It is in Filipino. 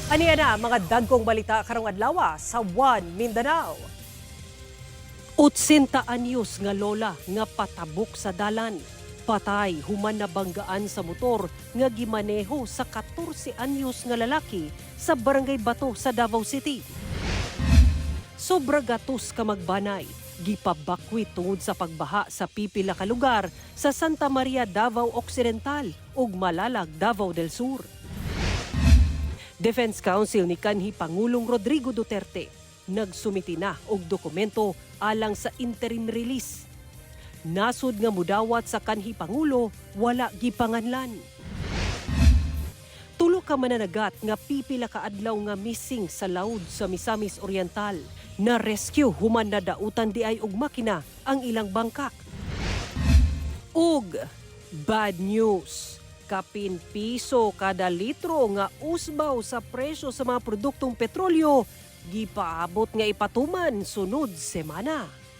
Aniya na mga dagkong balita karong adlaw sa One Mindanao. 80 anyos nga lola nga patabok sa dalan. Patay human na banggaan sa motor nga gimaneho sa 14 anyos nga lalaki sa Barangay Bato sa Davao City. Sobra gatos ka magbanay, gipabakwit tungod sa pagbaha sa pipila ka lugar sa Santa Maria, Davao Occidental ug Malalag, Davao del Sur. Defense Council ni kanhi Pangulong Rodrigo Duterte nagsumiti na og dokumento alang sa interim release. Nasud nga mudawat sa kanhi Pangulo wala gipanganlan. Tulo ka mananagat nga pipila ka adlaw nga missing sa laod sa Misamis Oriental. Na rescue human na dautan di ay og makina ang ilang bangkak. Ug bad news. Kapin piso kada litro nga usbaw sa presyo sa mga produktong petrolyo, gipaabot nga ipatuman sunod semana.